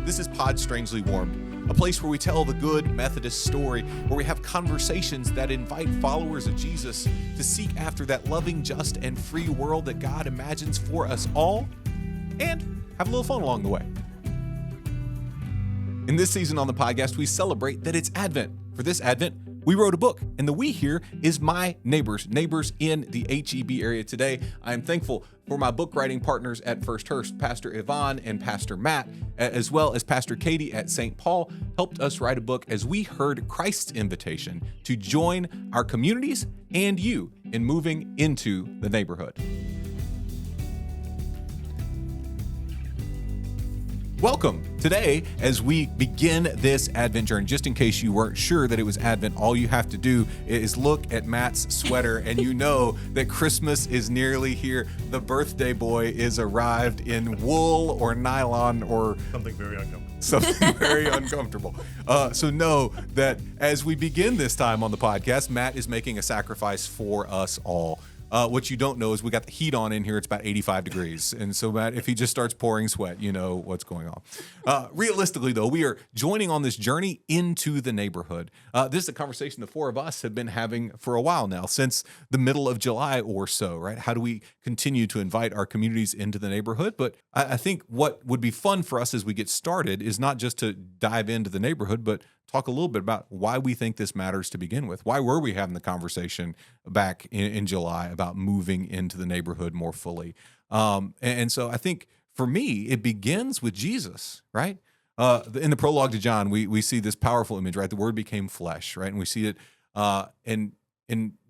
This is Pod Strangely Warmed, a place where we tell the good Methodist story, where we have conversations that invite followers of Jesus to seek after that loving, just, and free world that God imagines for us all, and have a little fun along the way. In this season on the podcast, we celebrate that it's Advent. For this Advent, we wrote a book, and the we here is my neighbors in the HEB area today. I am thankful for my book writing partners at FUMC Hurst, Pastor Yvonne and Pastor Matt, as well as Pastor Katie at St. Paul, helped us write a book as we heard Christ's invitation to join our communities and you in moving into the neighborhood. Welcome. Today, as we begin this Advent journey, just in case you weren't sure that it was Advent, all you have to do is look at Matt's sweater and you know that Christmas is nearly here. The birthday boy is arrived in wool or nylon or something very uncomfortable. So know that as we begin this time on the podcast, Matt is making a sacrifice for us all. What you don't know is we got the heat on in here. It's about 85 degrees. And so, Matt, if he just starts pouring sweat, you know what's going on. Realistically, though, we are joining on this journey into the neighborhood. This is a conversation the four of us have been having for a while now, since the middle of July or so, right? How do we continue to invite our communities into the neighborhood? But I think what would be fun for us as we get started is not just to dive into the neighborhood, but talk a little bit about why we think this matters to begin with. Why were we having the conversation back in July about moving into the neighborhood more fully? And so I think for me, it begins with Jesus, right? In the prologue to John, we see this powerful image, right? The Word became flesh, right? And we see it, and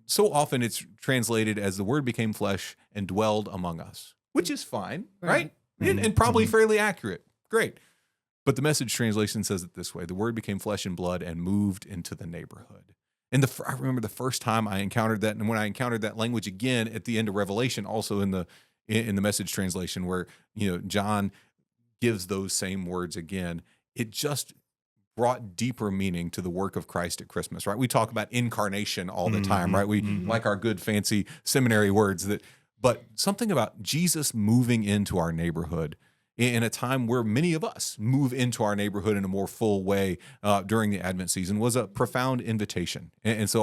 so often it's translated as the Word became flesh and dwelled among us, which is fine, right? And probably fairly accurate. Great. But the Message translation says it this way: the Word became flesh and blood and moved into the neighborhood. And I remember the first time I encountered that, and when I encountered that language again at the end of Revelation, also in the Message translation, where John gives those same words again, it just brought deeper meaning to the work of Christ at Christmas. Right? We talk about incarnation all the time, right? We like our good fancy seminary words but something about Jesus moving into our neighborhood in a time where many of us move into our neighborhood in a more full way during the Advent season was a profound invitation. And so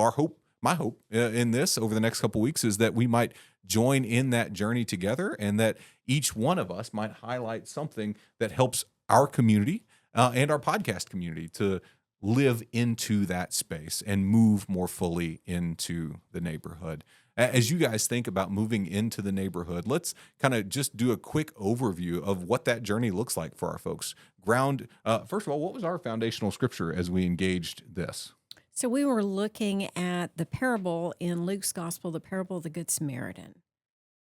my hope in this over the next couple of weeks is that we might join in that journey together, and that each one of us might highlight something that helps our community and our podcast community to live into that space and move more fully into the neighborhood. As you guys think about moving into the neighborhood, let's kind of just do a quick overview of what that journey looks like for our folks. First of all, what was our foundational scripture as we engaged this? So we were looking at the parable in Luke's gospel, the parable of the Good Samaritan.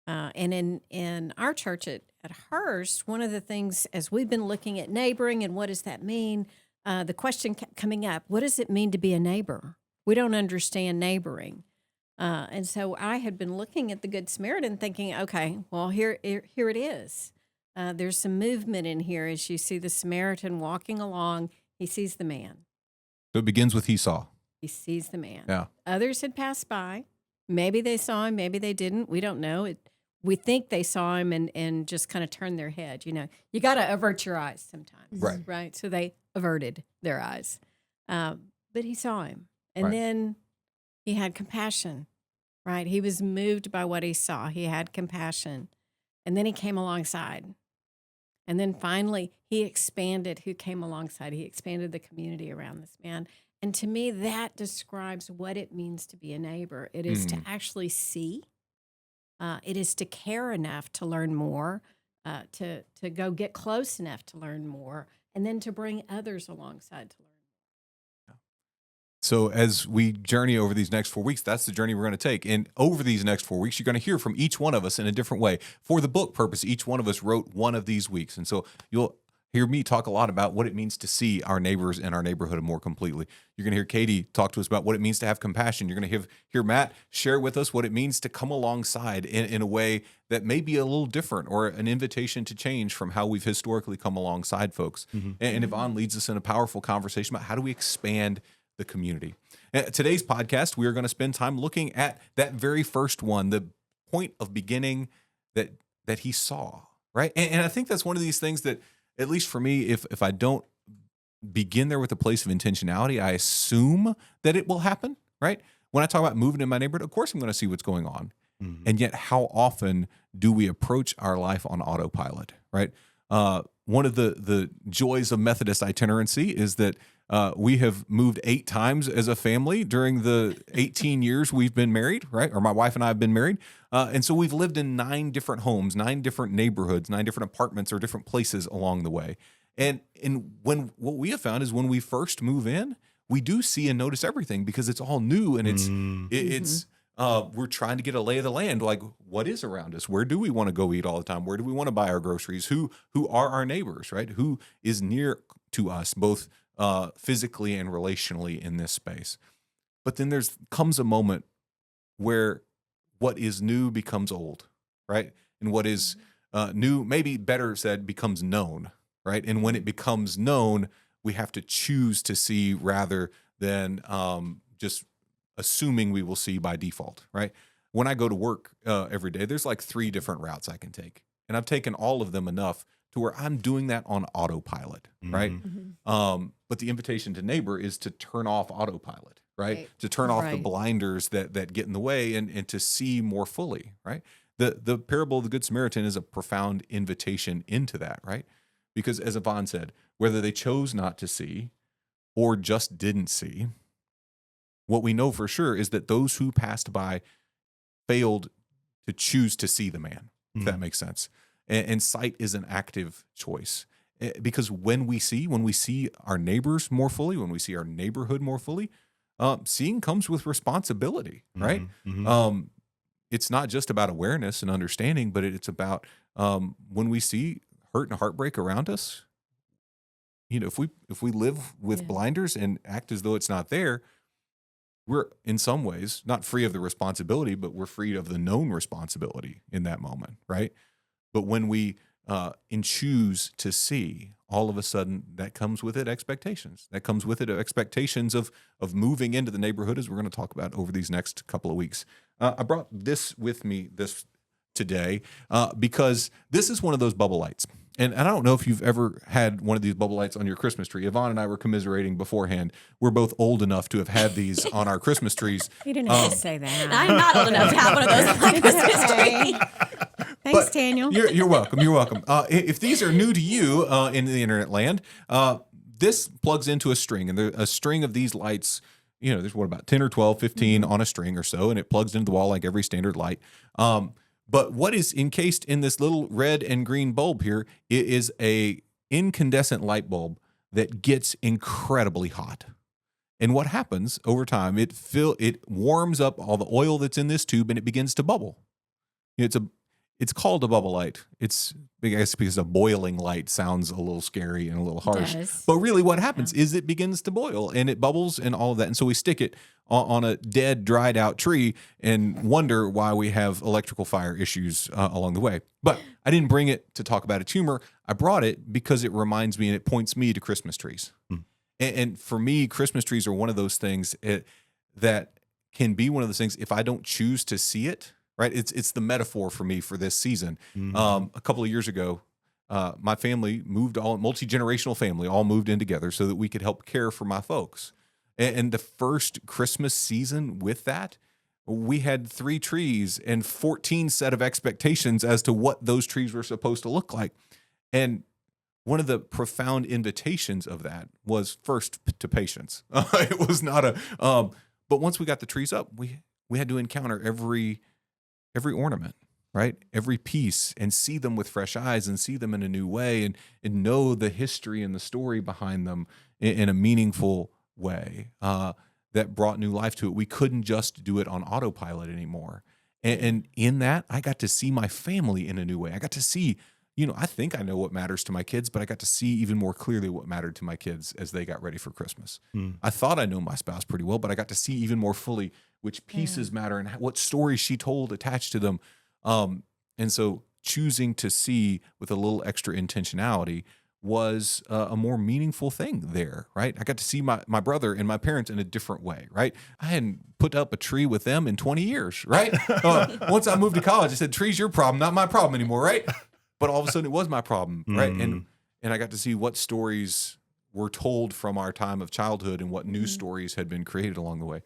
And in our church at Hurst, one of the things, as we've been looking at neighboring and what does that mean, the question kept coming up: what does it mean to be a neighbor? We don't understand neighboring. And so I had been looking at the Good Samaritan thinking, okay, well, here it is. There's some movement in here as you see the Samaritan walking along. He sees the man. So it begins with he saw. He sees the man. Yeah. Others had passed by. Maybe they saw him. Maybe they didn't. We don't know. We think they saw him and just kind of turned their head. You got to avert your eyes sometimes. Right. So they averted their eyes. But he saw him. And then he had compassion, right? He was moved by what he saw. He had compassion. And then he came alongside. And then finally, he expanded who came alongside. He expanded the community around this man. And to me, that describes what it means to be a neighbor. It is to actually see. It is to care enough to learn more, to go get close enough to learn more, and then to bring others alongside to learn. So as we journey over these next 4 weeks, that's the journey we're going to take. And over these next 4 weeks, you're going to hear from each one of us in a different way. For the book purpose, each one of us wrote one of these weeks. And so you'll hear me talk a lot about what it means to see our neighbors and our neighborhood more completely. You're going to hear Katie talk to us about what it means to have compassion. You're going to hear Matt share with us what it means to come alongside in a way that may be a little different, or an invitation to change from how we've historically come alongside folks. And Yvonne leads us in a powerful conversation about how do we expand the community. Today's podcast, we are going to spend time looking at that very first one, the point of beginning that he saw, right? And I think that's one of these things that at least for me, if I don't begin there with a place of intentionality, I assume that it will happen, right? When I talk about moving in my neighborhood, of course I'm going to see what's going on. And yet how often do we approach our life on autopilot, right? One of the joys of Methodist itinerancy is that we have moved 8 times as a family during the 18 years we've been married, right? Or my wife and I have been married. And so we've lived in 9 different homes, 9 different neighborhoods, 9 different apartments or different places along the way. And what we have found is when we first move in, we do see and notice everything because it's all new and it's we're trying to get a lay of the land. Like, what is around us? Where do we want to go eat all the time? Where do we want to buy our groceries? Who are our neighbors, right? Who is near to us, both physically and relationally in this space? But then comes a moment where what is new becomes old, right? And what is new, maybe better said, becomes known, right? And when it becomes known, we have to choose to see rather than just assuming we will see by default, right? When I go to work every day, there's like 3 different routes I can take. And I've taken all of them enough to where I'm doing that on autopilot, right? But the invitation to neighbor is to turn off autopilot, right? To turn off the blinders that get in the way and to see more fully, right? The parable of the Good Samaritan is a profound invitation into that, right? Because as Yvonne said, whether they chose not to see or just didn't see, what we know for sure is that those who passed by failed to choose to see the man, if that makes sense. And sight is an active choice. Because when we see our neighbors more fully, when we see our neighborhood more fully, seeing comes with responsibility, right? It's not just about awareness and understanding, but it's about when we see hurt and heartbreak around us, if we live with blinders and act as though it's not there, we're in some ways not free of the responsibility, but we're free of the known responsibility in that moment, right? But when we choose to see, all of a sudden that comes with it expectations. That comes with it expectations of moving into the neighborhood, as we're going to talk about over these next couple of weeks. I brought this with me today because this is one of those bubble lights. And I don't know if you've ever had one of these bubble lights on your Christmas tree. Yvonne and I were commiserating beforehand. We're both old enough to have had these on our Christmas trees. You didn't have to say that. I'm not old enough to have one of those on my Christmas tree. Thanks, Daniel. You're welcome. You're welcome. If these are new to you in the internet land, this plugs into a string. And a string of these lights, there's about 10 or 12, 15 on a string or so. And it plugs into the wall like every standard light. But what is encased in this little red and green bulb here is a incandescent light bulb that gets incredibly hot. And what happens over time, it warms up all the oil that's in this tube and it begins to bubble. It's called a bubble light. I guess because a boiling light sounds a little scary and a little harsh. But really what happens is it begins to boil and it bubbles and all of that. And so we stick it on a dead, dried out tree and wonder why we have electrical fire issues along the way. But I didn't bring it to talk about its humor. I brought it because it reminds me and it points me to Christmas trees. And for me, Christmas trees are one of those things that can be one of those things if I don't choose to see it. Right, it's the metaphor for me for this season. A couple of years ago, my family multi-generational family, all moved in together so that we could help care for my folks. And the first Christmas season with that, we had 3 trees and 14 set of expectations as to what those trees were supposed to look like. And one of the profound invitations of that was first to patience. It was not but once we got the trees up, we had to encounter every ornament, right? Every piece, and see them with fresh eyes and see them in a new way and know the history and the story behind them in a meaningful way that brought new life to it. We couldn't just do it on autopilot anymore. And in that, I got to see my family in a new way. I got to see, I think I know what matters to my kids, but I got to see even more clearly what mattered to my kids as they got ready for Christmas. I thought I knew my spouse pretty well, but I got to see even more fully which pieces matter and what stories she told attached to them. And so choosing to see with a little extra intentionality was a more meaningful thing there, right? I got to see my brother and my parents in a different way, right? I hadn't put up a tree with them in 20 years, right? Once I moved to college, I said, tree's your problem, not my problem anymore, right? But all of a sudden it was my problem, right? And and I got to see what stories were told from our time of childhood and what new stories had been created along the way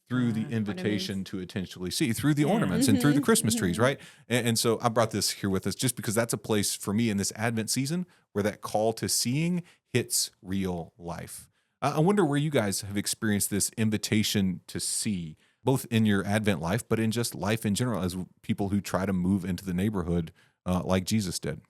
through the invitation to intentionally see, through the ornaments and through the Christmas trees, right? And so I brought this here with us just because that's a place for me in this Advent season where that call to seeing hits real life. I wonder where you guys have experienced this invitation to see, both in your Advent life, but in just life in general, as people who try to move into the neighborhood like Jesus did.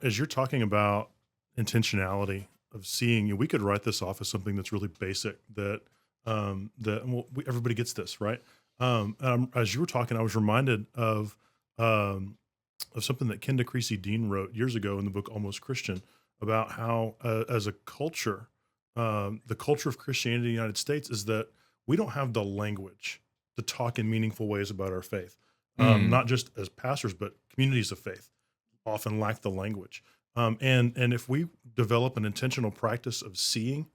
As you're talking about intentionality of seeing, we could write this off as something that's really basic, that everybody gets this, right? As you were talking, I was reminded of something that Kenda Creasy Dean wrote years ago in the book Almost Christian, about how as a culture, the culture of Christianity in the United States is that we don't have the language to talk in meaningful ways about our faith. Not just as pastors, but communities of faith often lack the language. And if we develop an intentional practice of seeing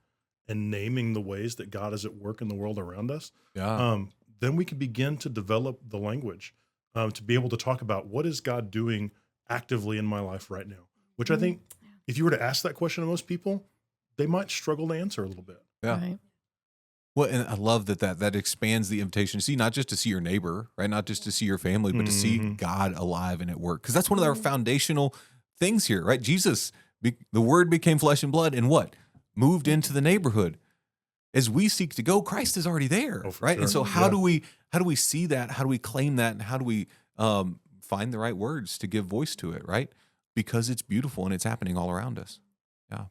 and naming the ways that God is at work in the world around us, then we can begin to develop the language to be able to talk about what is God doing actively in my life right now, which I think if you were to ask that question to most people, they might struggle to answer a little bit. Yeah. Right. Well, and I love that expands the invitation to see, not just to see your neighbor, right? Not just to see your family, but to see God alive and at work. Because that's one of our foundational things here, right? Jesus, the Word became flesh and blood, and what? Moved into the neighborhood. As we seek to go, Christ is already there, right? Sure. And so how do we see that? How do we claim that? And how do we find the right words to give voice to it, right? Because it's beautiful and it's happening all around us. Yeah.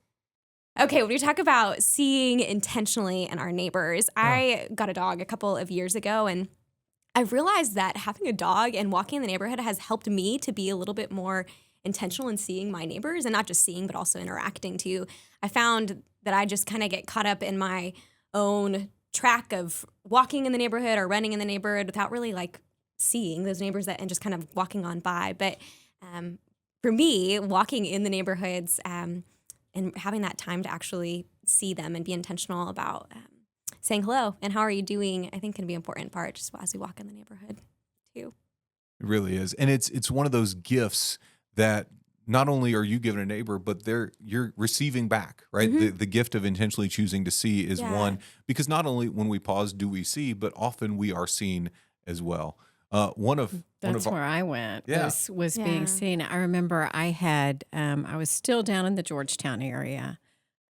Okay, when we talk about seeing intentionally in our neighbors, I got a dog a couple of years ago, and I realized that having a dog and walking in the neighborhood has helped me to be a little bit more intentional in seeing my neighbors, and not just seeing, but also interacting too. I found that I just kind of get caught up in my own track of walking in the neighborhood or running in the neighborhood without really like seeing those neighbors and just kind of walking on by. But for me, walking in the neighborhoods and having that time to actually see them and be intentional about saying hello and how are you doing, I think can be an important part just as we walk in the neighborhood too. It really is. And it's one of those gifts that not only are you giving a neighbor, but you're receiving back, right? The gift of intentionally choosing to see is one, because not only when we pause do we see, but often we are seen as well. That's where I went, was being seen. I remember I had, I was still down in the Georgetown area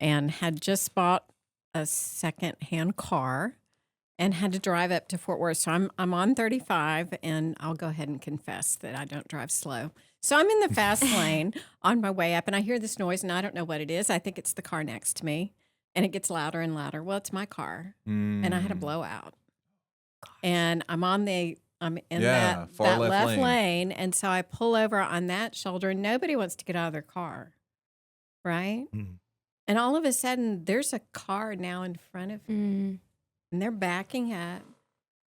and had just bought a secondhand car and had to drive up to Fort Worth. So I'm on 35, and I'll go ahead and confess that I don't drive slow. So I'm in the fast lane on my way up, and I hear this noise, and I don't know what it is. I think it's the car next to me, and it gets louder and louder. Well, it's my car, and I had a blowout. And I'm in that far left lane, and so I pull over on that shoulder, and nobody wants to get out of their car, right? And all of a sudden, there's a car now in front of me, and they're backing up,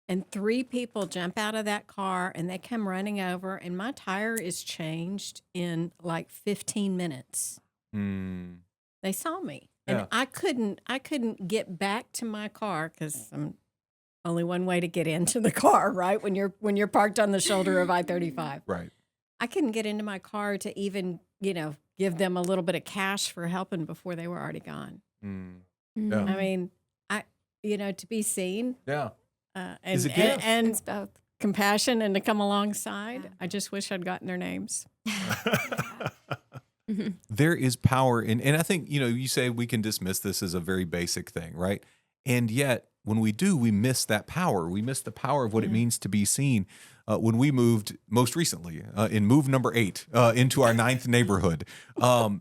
and 3 people jump out of that car, and they come running over, and my tire is changed in like 15 minutes. They saw me, and I couldn't get back to my car because I'm only one way to get into the car, right? When you're parked on the shoulder of I-35. Right. I couldn't get into my car to even, give them a little bit of cash for helping before they were already gone. Yeah. I mean, to be seen. Yeah. And It's both. compassion and to come alongside. I just wish I'd gotten their names. There is power in, and I think, you say we can dismiss this as a very basic thing, right? And yet, when we do, we miss that power. We miss the power of what it means to be seen. When we moved most recently, in move number 8, into our 9th neighborhood, our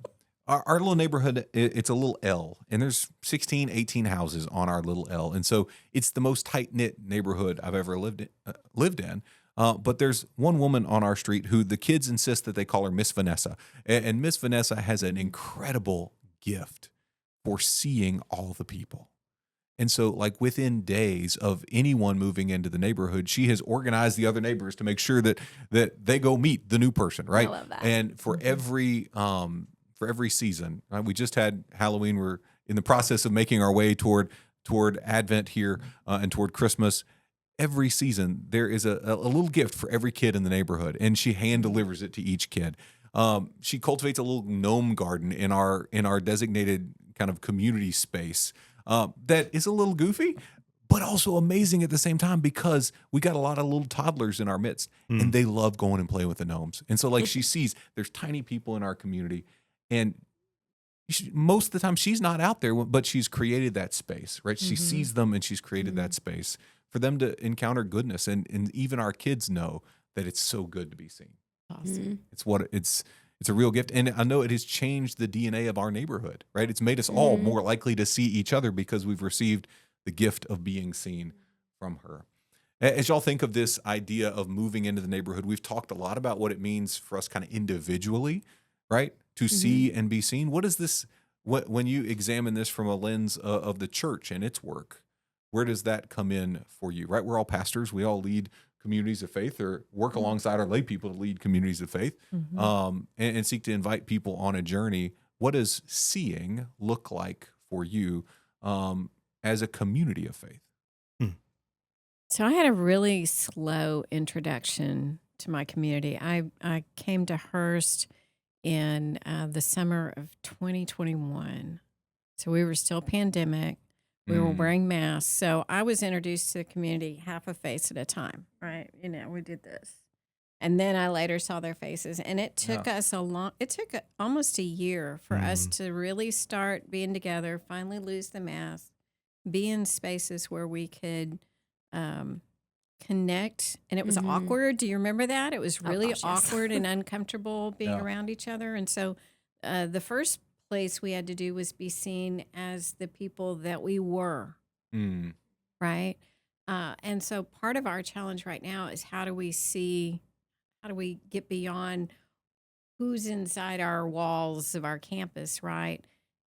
little neighborhood, it's a little L, and there's 16, 18 houses on our little L. And so it's the most tight-knit neighborhood I've ever lived in. But there's one woman on our street who the kids insist that they call her Miss Vanessa. And Miss Vanessa has an incredible gift for seeing all the people. And so, like, within days of anyone moving into the neighborhood, she has organized the other neighbors to make sure that they go meet the new person, right? I love that. And for every season, right? We just had Halloween. We're in the process of making our way toward Advent here and toward Christmas. Every season, there is a little gift for every kid in the neighborhood, and she hand delivers it to each kid. She cultivates a little gnome garden in our designated kind of community space that is a little goofy, but also amazing at the same time because we got a lot of little toddlers in our midst, and they love going and playing with the gnomes. And so, like, she sees there's tiny people in our community, and most of the time she's not out there, but she's created that space, right? She sees them, and she's created that space for them to encounter goodness, and even our kids know that it's so good to be seen. Awesome. It's a real gift, and I know it has changed the DNA of our neighborhood, right? It's made us all more likely to see each other because we've received the gift of being seen from her. As y'all think of this idea of moving into the neighborhood, we've talked a lot about what it means for us kind of individually, right? To see and be seen. What is this, when you examine this from a lens of the church and its work, where does that come in for you, right? We're all pastors. We all lead communities of faith or work alongside our lay people to lead communities of faith and seek to invite people on a journey. What does seeing look like for you as a community of faith? So I had a really slow introduction to my community. I came to Hurst in the summer of 2021. So we were still pandemic. We were wearing masks. So I was introduced to the community half a face at a time, right? We did this. And then I later saw their faces. And it took us almost a year for us to really start being together, finally lose the mask, be in spaces where we could connect. And it was awkward. Do you remember that? It was really awkward and uncomfortable being around each other. And so the first place we had to do was be seen as the people that we were, right? And so part of our challenge right now is how do we get beyond who's inside our walls of our campus, right?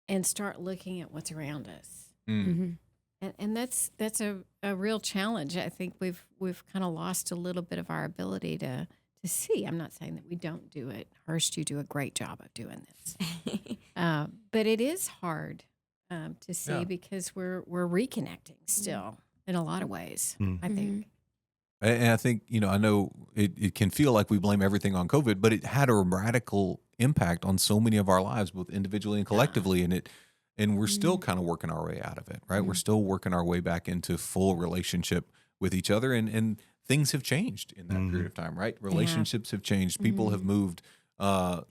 And start looking at what's around us. And that's a real challenge. I think we've kind of lost a little bit of our ability to see. I'm not saying that we don't do it. Hurst, you do a great job of doing this. But it is hard to see because we're reconnecting still in a lot of ways, I think. And I think, I know it can feel like we blame everything on COVID, but it had a radical impact on so many of our lives, both individually and collectively. And we're still kind of working our way out of it, right? We're still working our way back into full relationship with each other. And things have changed in that period of time, right? Relationships have changed. People have moved.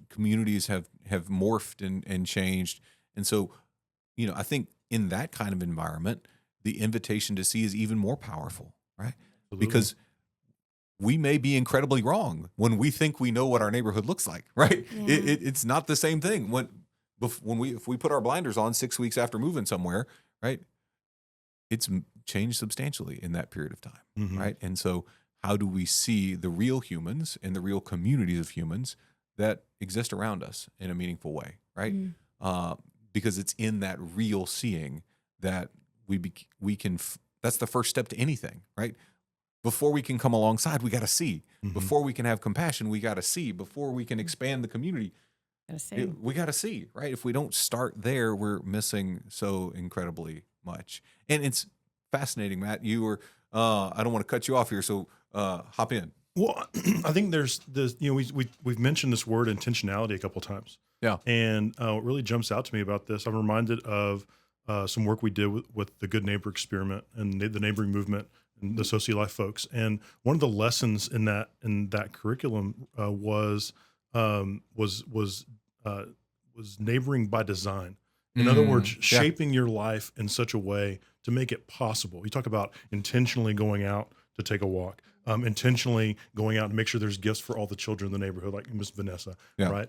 Communities have morphed and changed. And so, I think in that kind of environment, the invitation to see is even more powerful, right? Absolutely. Because we may be incredibly wrong when we think we know what our neighborhood looks like, right? Yeah. It's not the same thing. If we put our blinders on 6 weeks after moving somewhere, right? It's changed substantially in that period of time, right? And so how do we see the real humans and the real communities of humans that exist around us in a meaningful way, right? Because it's in that real seeing that we can. That's the first step to anything, right? Before we can come alongside, we got to see. Before we can have compassion, we got to see. Before we can expand the community, we got to see, right? If we don't start there, we're missing so incredibly much. And it's fascinating, Matt. You were, I don't want to cut you off here, so hop in. Well, I think there's this, we've mentioned this word intentionality a couple of times. Yeah. And what really jumps out to me about this, I'm reminded of some work we did with the Good Neighbor experiment and the neighboring movement and the Soci-Life folks. And one of the lessons in that curriculum was neighboring by design. In other words, shaping your life in such a way to make it possible. You talk about intentionally going out to take a walk, intentionally going out to make sure there's gifts for all the children in the neighborhood, like Miss Vanessa, right?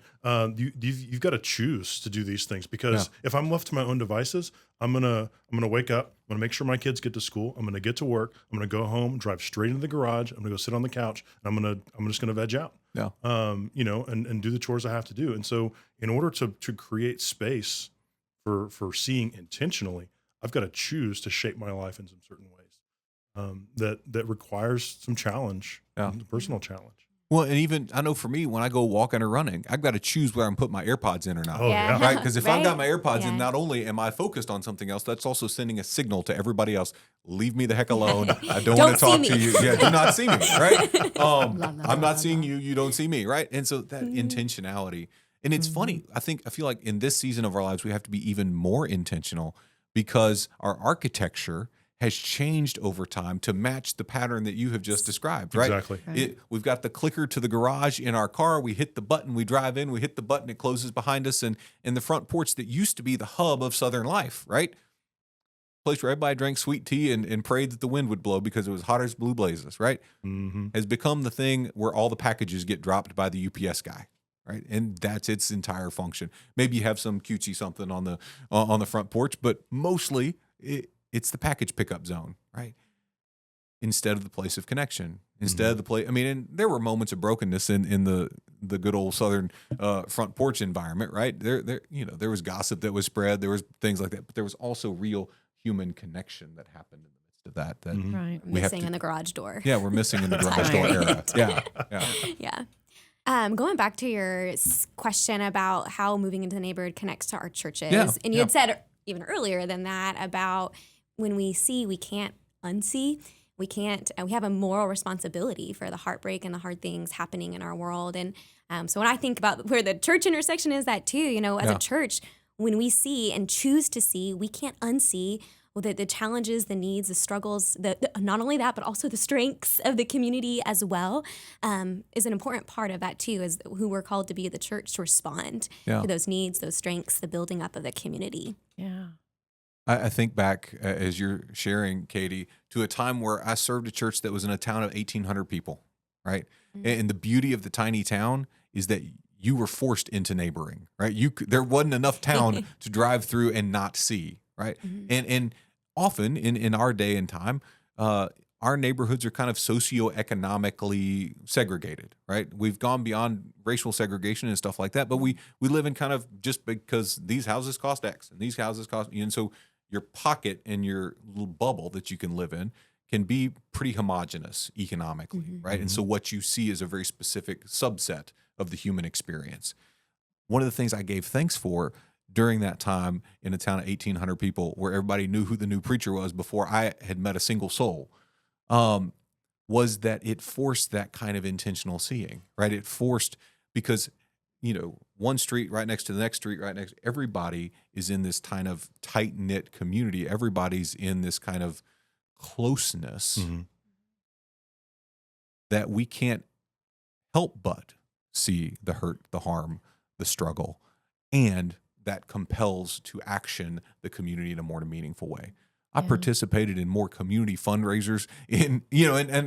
You've got to choose to do these things because if I'm left to my own devices, I'm gonna wake up, I'm gonna make sure my kids get to school, I'm gonna get to work, I'm gonna go home, drive straight into the garage, I'm gonna go sit on the couch, and I'm just gonna veg out, and do the chores I have to do. And so, in order to create space for seeing intentionally, I've got to choose to shape my life in some certain ways that requires some challenge, personal challenge. Well, and even I know for me, when I go walking or running, I've got to choose whether I'm putting my AirPods in or not. Oh, yeah. Right? Because if I've got my AirPods Yeah. in, not only am I focused on something else, that's also sending a signal to everybody else. Leave me the heck alone. I don't want to Don't talk see to me. you. Yeah, do not see me. Right? la, I'm la, not seeing you. You don't see me. Right? And so that intentionality. And it's funny. I feel like in this season of our lives, we have to be even more intentional because our architecture has changed over time to match the pattern that you have just described, right? Exactly. We've got the clicker to the garage in our car. We hit the button, we drive in, we hit the button, it closes behind us. And the front porch that used to be the hub of Southern life, right? Place where everybody drank sweet tea and prayed that the wind would blow because it was hot as blue blazes, right? Mm-hmm. Has become the thing where all the packages get dropped by the UPS guy. Right, and that's its entire function. Maybe you have some cutesy something on the front porch, but mostly it's the package pickup zone, right? Instead of the place of connection, instead of the place. I mean, and there were moments of brokenness in the good old Southern front porch environment, right? There was gossip that was spread, there was things like that, but there was also real human connection that happened in the midst of that. That Right. we have Missing to- in the garage door. Yeah, we're missing in the garage door era. Yeah. Yeah. Going back to your question about how moving into the neighborhood connects to our churches, Yeah, and you had said even earlier than that about when we see, we can't unsee. We can't. We have a moral responsibility for the heartbreak and the hard things happening in our world. And so when I think about where the church intersection is, that too, as a church, when we see and choose to see, we can't unsee the challenges, the needs, the struggles, not only that, but also the strengths of the community as well, is an important part of that too, is who we're called to be the church to respond to those needs, those strengths, the building up of the community. Yeah. I think back as you're sharing, Katie, to a time where I served a church that was in a town of 1,800 people, right? And the beauty of the tiny town is that you were forced into neighboring, right? There wasn't enough town to drive through and not see, right? And often in our day and time, our neighborhoods are kind of socioeconomically segregated, right? We've gone beyond racial segregation and stuff like that, but we live in kind of just because these houses cost X and these houses cost, and so your pocket and your little bubble that you can live in can be pretty homogenous economically, right? And so what you see is a very specific subset of the human experience. One of the things I gave thanks for during that time in a town of 1,800 people where everybody knew who the new preacher was before I had met a single soul, was that it forced that kind of intentional seeing, right? It forced, because, one street right next to the next street right next, everybody is in this kind of tight-knit community. Everybody's in this kind of closeness that we can't help but see the hurt, the harm, the struggle, and that compels to action the community in a more meaningful way. I participated in more community fundraisers and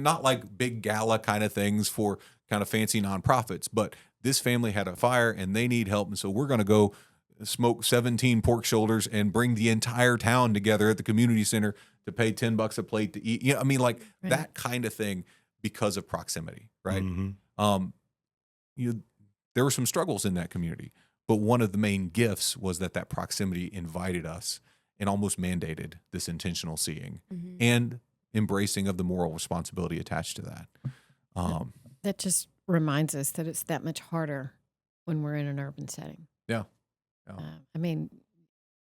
not like big gala kind of things for kind of fancy nonprofits, but this family had a fire and they need help. And so we're going to go smoke 17 pork shoulders and bring the entire town together at the community center to pay $10 a plate to eat. That kind of thing because of proximity, right? There were some struggles in that community, but one of the main gifts was that proximity invited us and almost mandated this intentional seeing and embracing of the moral responsibility attached to that. That just reminds us that it's that much harder when we're in an urban setting. Yeah.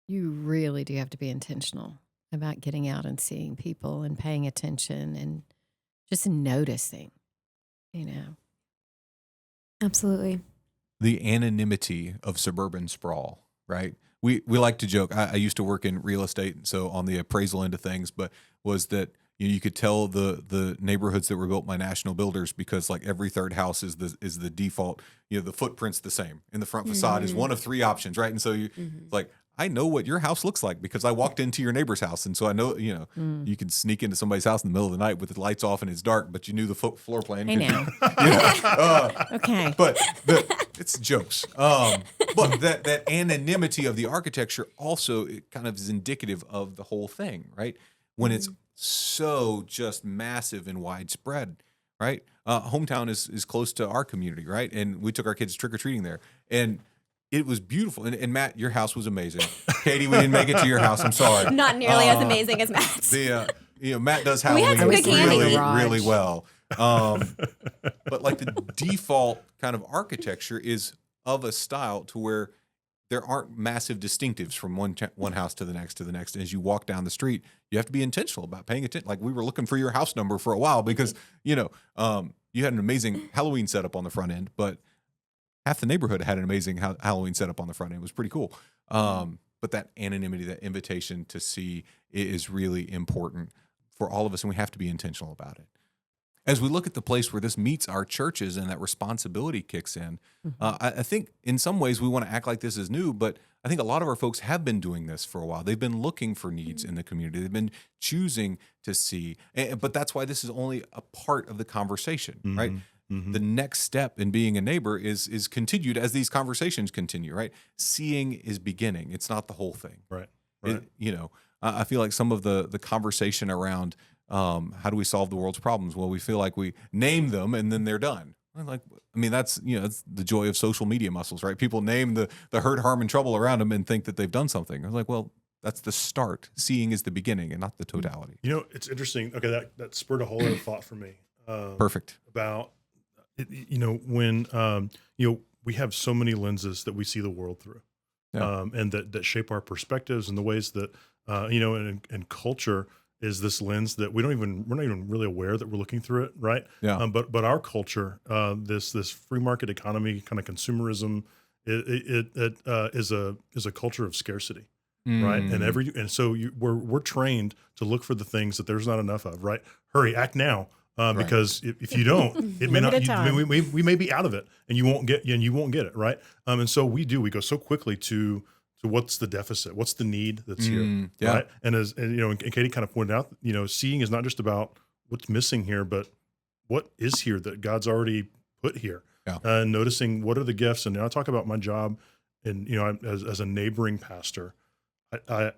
You really do have to be intentional about getting out and seeing people and paying attention and just noticing, Absolutely. The anonymity of suburban sprawl, right? We like to joke. I used to work in real estate, so on the appraisal end of things, but was that you could tell the neighborhoods that were built by national builders because like every third house is the default. The footprint's the same, and the front facade is one of three options, right? And so it's like, I know what your house looks like because I walked into your neighbor's house, and so I know you can sneak into somebody's house in the middle of the night with the lights off and it's dark, but you knew the floor plan. I know. Okay, but it's jokes. But that anonymity of the architecture also it kind of is indicative of the whole thing, right? When it's so just massive and widespread, right? Hometown is close to our community, right? And we took our kids trick or treating there, and it was beautiful. And Matt, your house was amazing. Katie, we didn't make it to your house. I'm sorry. Not nearly as amazing as Matt's. Matt does We had Halloween some good candy. really well. But like the default kind of architecture is of a style to where there aren't massive distinctives from one house to the next. And as you walk down the street, you have to be intentional about paying attention. Like we were looking for your house number for a while because, you had an amazing Halloween setup on the front end, but half the neighborhood had an amazing Halloween setup on the front end. It was pretty cool. But that anonymity, that invitation to see is really important for all of us, and we have to be intentional about it. As we look at the place where this meets our churches and that responsibility kicks in, I think in some ways we want to act like this is new, but I think a lot of our folks have been doing this for a while. They've been looking for needs in the community. They've been choosing to see, but that's why this is only a part of the conversation, right? Mm-hmm. The next step in being a neighbor is continued as these conversations continue, right? Seeing is beginning. It's not the whole thing. Right. I feel like some of the conversation around how do we solve the world's problems? Well, we feel like we name them and then they're done. That's that's the joy of social media muscles, right? People name the hurt, harm, and trouble around them and think that they've done something. I was like, well, that's the start. Seeing is the beginning and not the totality. It's interesting. Okay, that spurred a whole other thought for me. Perfect. About when we have so many lenses that we see the world through, and that shape our perspectives and the ways that and culture is this lens that we're not even really aware that we're looking through it, right? Yeah. But our culture, this free market economy, kind of consumerism, it is a culture of scarcity, right? And so we're trained to look for the things that there's not enough of, right? Hurry, act now. Because if you don't, it may not. We may be out of it, and you won't get it, right? And so we go so quickly to what's the deficit, what's the need that's here, right? And Katie kind of pointed out, seeing is not just about what's missing here, but what is here that God's already put here. Yeah. Noticing what are the gifts, and I talk about my job, and as a neighboring pastor, I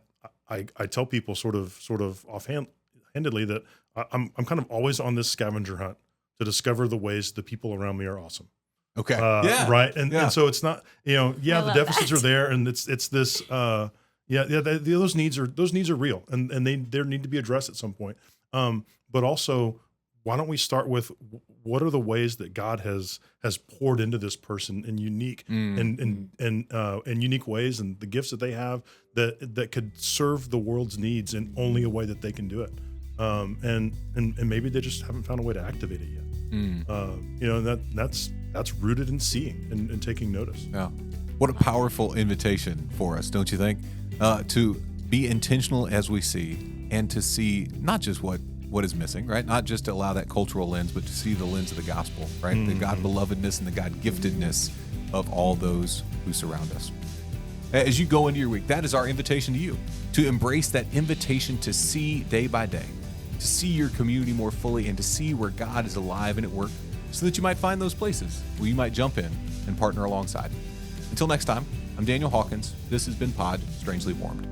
tell people sort of offhandedly that I'm kind of always on this scavenger hunt to discover the ways the people around me are awesome. Okay. Right. And so it's not, the deficits are there, and it's this, those needs are real, and they need to be addressed at some point. But also, why don't we start with what are the ways that God has poured into this person in unique and unique ways, and the gifts that they have that could serve the world's needs in only a way that they can do it. And maybe they just haven't found a way to activate it yet. That's rooted in seeing and taking notice. Yeah. What a powerful invitation for us, don't you think? To be intentional as we see, and to see not just what is missing, right? Not just to allow that cultural lens, but to see the lens of the gospel, right? The God belovedness and the God giftedness of all those who surround us. As you go into your week, that is our invitation to you, to embrace that invitation to see day by day, to see your community more fully, and to see where God is alive and at work, so that you might find those places where you might jump in and partner alongside. Until next time, I'm Daniel Hawkins. This has been Pod Strangely Warmed.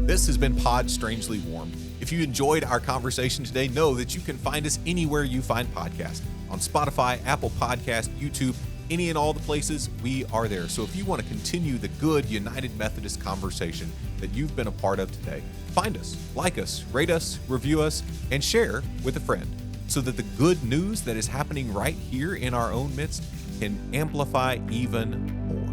This has been Pod Strangely Warmed. If you enjoyed our conversation today, know that you can find us anywhere you find podcasts. On Spotify, Apple Podcast, YouTube, any and all the places, we are there. So if you want to continue the good United Methodist conversation that you've been a part of today, find us, like us, rate us, review us, and share with a friend, so that the good news that is happening right here in our own midst can amplify even more.